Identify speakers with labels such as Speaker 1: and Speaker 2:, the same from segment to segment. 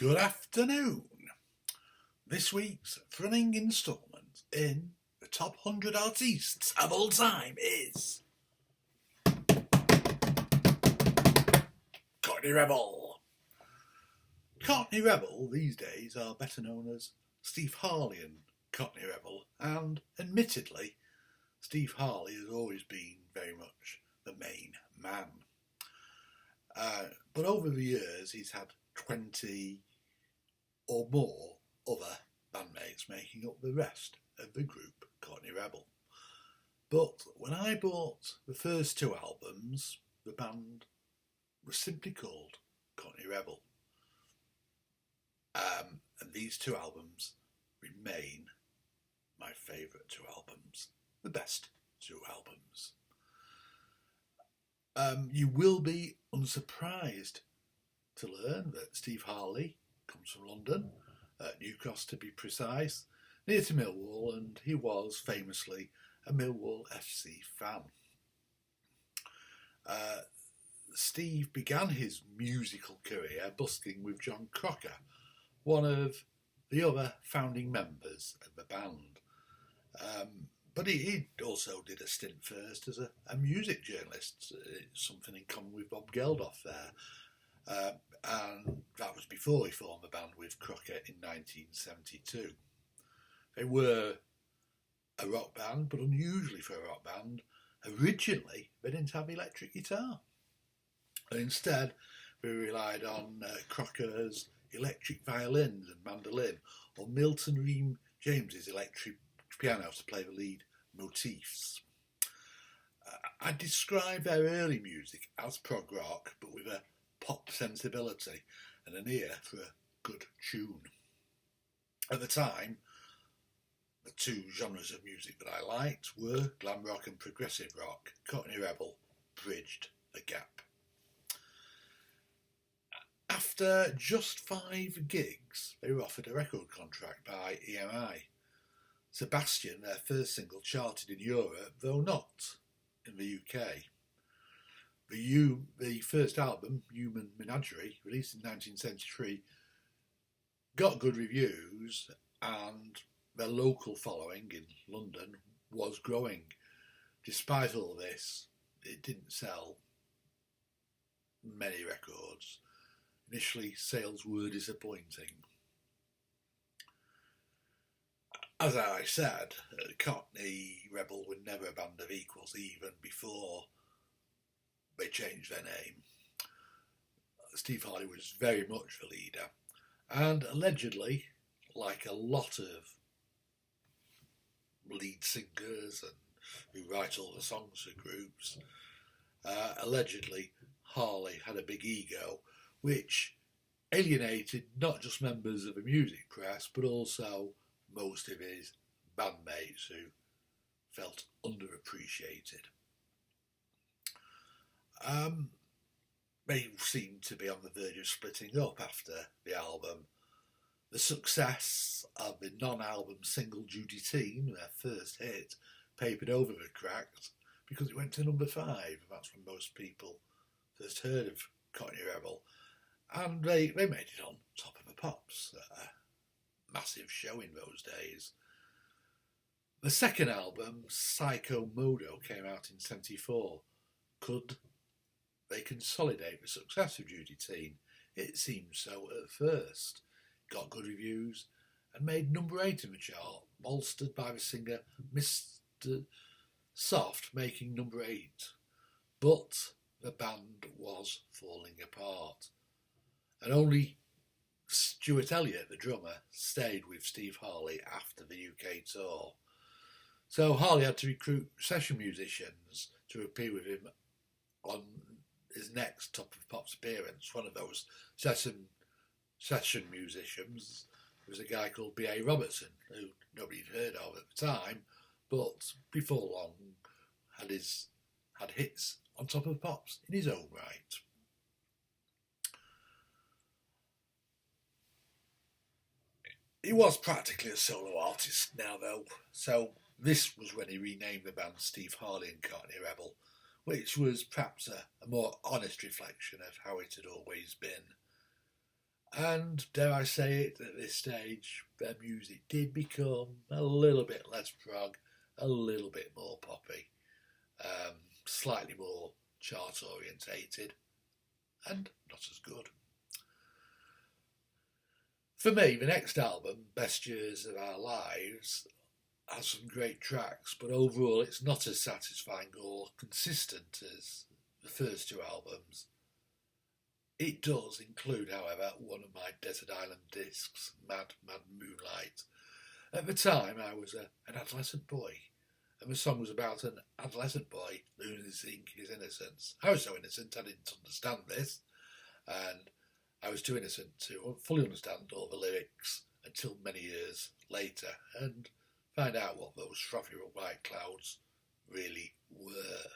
Speaker 1: Good afternoon. This week's thrilling instalment in the top 100 artists of all time is Cockney Rebel. Cockney Rebel these days are better known as Steve Harley and Cockney Rebel, and admittedly, Steve Harley has always been very much the main man. But over the years, he's had 20 or more other bandmates making up the rest of the group Cockney Rebel. But when I bought the first two albums, the band was simply called Cockney Rebel. And these two albums remain my favourite two albums, the best two albums. You will be unsurprised to learn that Steve Harley comes from London, New Cross to be precise, near to Millwall, and he was famously a Millwall FC fan. Steve began his musical career busking with John Crocker, one of the other founding members of the band. But he also did a stint first as a music journalist, something in common with Bob Geldof there. And that was before he formed the band with Crocker in 1972. They were a rock band, but unusually for a rock band, originally they didn't have electric guitar. And instead, they relied on Crocker's electric violins and mandolin, or Milton Ream James's electric piano to play the lead motifs. I describe their early music as prog rock, but with a pop sensibility and an ear for a good tune. At the time, the two genres of music that I liked were glam rock and progressive rock. Cockney Rebel bridged the gap. After just 5 gigs, they were offered a record contract by EMI. Sebastian, their first single, charted in Europe, though not in the UK. The first album, Human Menagerie, released in 1973, got good reviews, and their local following in London was growing. Despite all this, it didn't sell many records. Initially, sales were disappointing. As I said, Cockney Rebel were never a band of equals, even before they changed their name. Steve Harley was very much the leader, and allegedly, like a lot of lead singers and who write all the songs for groups, allegedly Harley had a big ego, which alienated not just members of the music press, but also most of his bandmates who felt underappreciated. They seemed to be on the verge of splitting up after the album. The success of the non-album single Judy Teen, their first hit, papered over the cracks because it went to number 5. That's when most people first heard of Cockney Rebel. And they made it on Top of the Pops. Massive show in those days. The second album, Psycho Modo, came out in 1974. Could they consolidate the success of Judy Teen? It seemed so at first. Got good reviews and made number 8 in the chart, bolstered by the singer Mr. Soft making number 8. But the band was falling apart, and only Stuart Elliott, the drummer, stayed with Steve Harley after the UK tour. So Harley had to recruit session musicians to appear with him on his next Top of Pops appearance. One of those session musicians was a guy called B.A. Robertson, who nobody had heard of at the time, but before long had hits on Top of Pops in his own right. He was practically a solo artist now, though, so this was when he renamed the band Steve Harley and Cockney Rebel, which was perhaps a more honest reflection of how it had always been. And dare I say it, at this stage, their music did become a little bit less prog, a little bit more poppy, slightly more chart orientated, and not as good. For me, the next album, Best Years of Our Lives, has some great tracks, but overall it's not as satisfying or consistent as the first two albums. It does include, however, one of my Desert Island discs, Mad Mad Moonlight. At the time, I was an adolescent boy, and the song was about an adolescent boy losing his innocence. I was so innocent I didn't understand this, and I was too innocent to fully understand all the lyrics until many years later and find out what those frothy white clouds really were.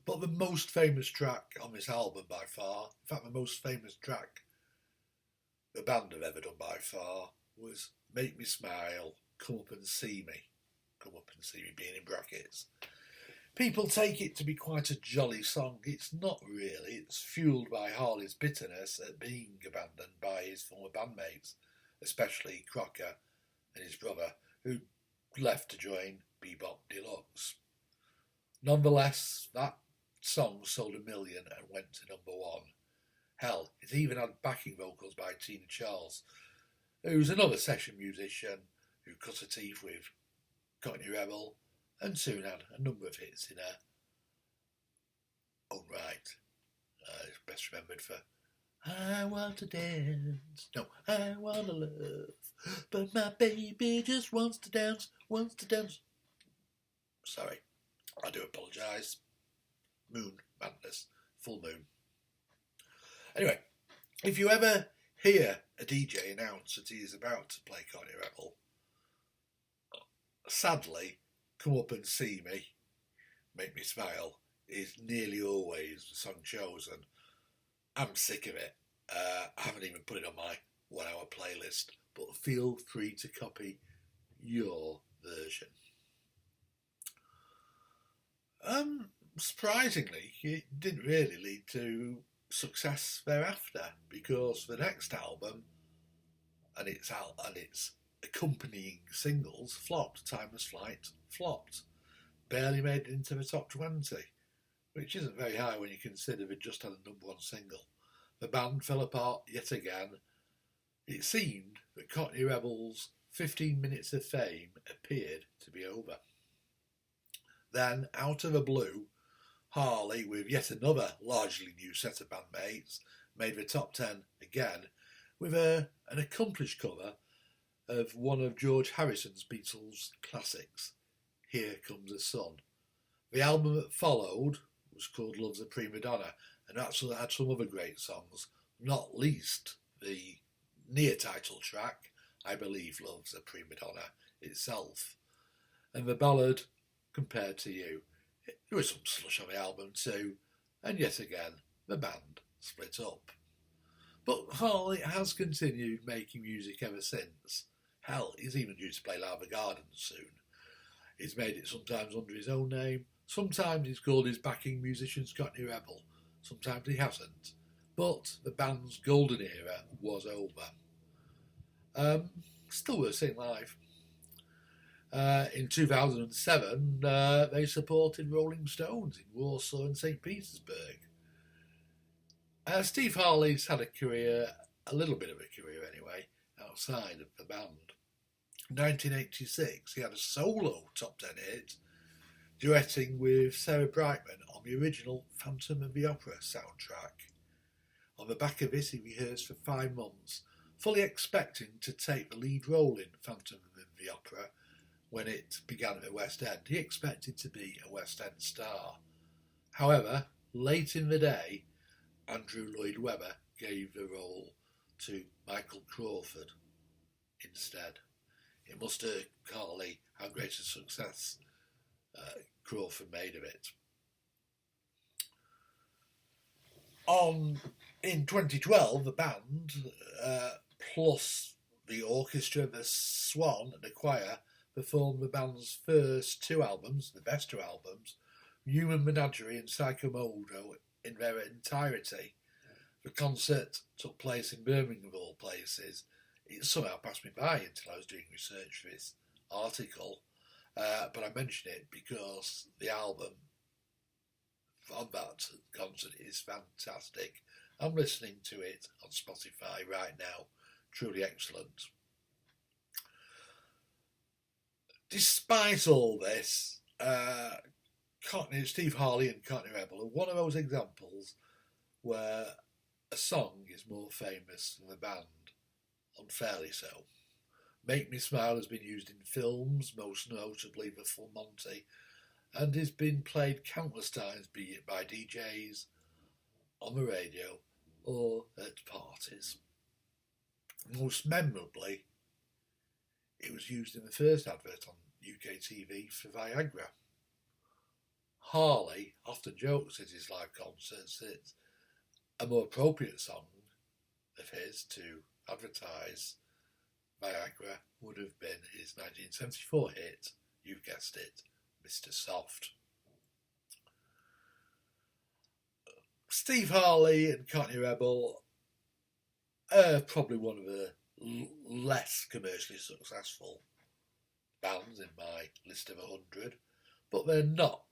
Speaker 1: But the most famous track on this album by far, in fact the most famous track the band have ever done by far, was Make Me Smile, Come Up and See Me. Come Up and See Me being in brackets. People take it to be quite a jolly song. It's not really. It's fueled by Harley's bitterness at being abandoned by his former bandmates, especially Crocker and his brother, who left to join Bebop Deluxe. Nonetheless, that song sold 1 million and went to number 1. Hell, it even had backing vocals by Tina Charles, who's another session musician who cut her teeth with Cockney Rebel and soon had a number of hits in her own right. It's best remembered for I want to dance, no, I want to love, but my baby just wants to dance, wants to dance. Sorry, I do apologise. Moon madness, full moon. Anyway, if you ever hear a DJ announce that he is about to play Cockney Rebel, sadly, Come Up and See Me, Make Me Smile, is nearly always the song chosen. I'm sick of it. I haven't even put it on my 1 hour playlist, but feel free to copy your version. Surprisingly, it didn't really lead to success thereafter, because the next album and its accompanying singles flopped. Timeless Flight flopped. Barely made it into the top 20, which isn't very high when you consider they just had a number 1 single. The band fell apart yet again. It seemed that Cockney Rebel's 15 minutes of fame appeared to be over. Then, out of the blue, Harley, with yet another largely new set of bandmates, made the top 10 again with an accomplished cover of one of George Harrison's Beatles classics, Here Comes the Sun. The album that followed was called Love's a Prima Donna, and actually had some other great songs, not least the near title track, I Believe Love's a Prima Donna itself, and the ballad Compared to You. There was some slush on the album too, and yet again the band split up. But Harley has continued making music ever since. Hell, he's even due to play Lava Gardens soon. He's made it sometimes under his own name, sometimes he's called his backing musicians Cockney Rebel, sometimes he hasn't. But the band's golden era was over. Still worth seeing live. In 2007, they supported Rolling Stones in Warsaw and St. Petersburg. Steve Harley's had a career, a little bit of a career anyway, outside of the band. In 1986, he had a solo top 10 hit, duetting with Sarah Brightman on the original Phantom of the Opera soundtrack. On the back of this, he rehearsed for 5 months, fully expecting to take the lead role in Phantom of the Opera when it began at the West End. He expected to be a West End star. However, late in the day, Andrew Lloyd Webber gave the role to Michael Crawford instead. It must have Harley how great a success Crawford made of it. In 2012, the band, plus the orchestra, the Swan and the choir, performed the band's first 2 albums, the best 2 albums, Human Menagerie and Psycho Modo, in their entirety. The concert took place in Birmingham, of all places. It somehow passed me by until I was doing research for this article. But I mention it because the album on that concert is fantastic. I'm listening to it on Spotify right now. Truly excellent. Despite all this, Steve Harley and Cockney Rebel are one of those examples where a song is more famous than the band, unfairly so. Make Me Smile has been used in films, most notably The Full Monty, and has been played countless times, be it by DJs, on the radio, or at parties. Most memorably, it was used in the first advert on UK TV for Viagra. Harley often jokes at his live concerts that a more appropriate song of his to advertise Viagra would have been his 1974 hit, you guessed it, Mr. Soft. Steve Harley and Cockney Rebel are probably one of the less commercially successful bands in my list of 100, but they're not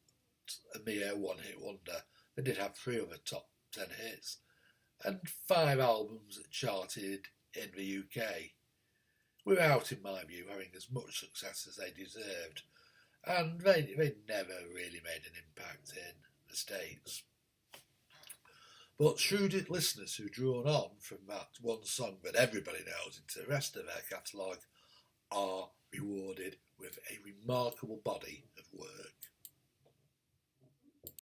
Speaker 1: a mere one-hit wonder. They did have 3 other top 10 hits and 5 albums that charted in the UK, without, in my view, having as much success as they deserved, and they never really made an impact in the States. But shrewd listeners who drawn on from that one song that everybody knows into the rest of their catalogue are rewarded with a remarkable body of work.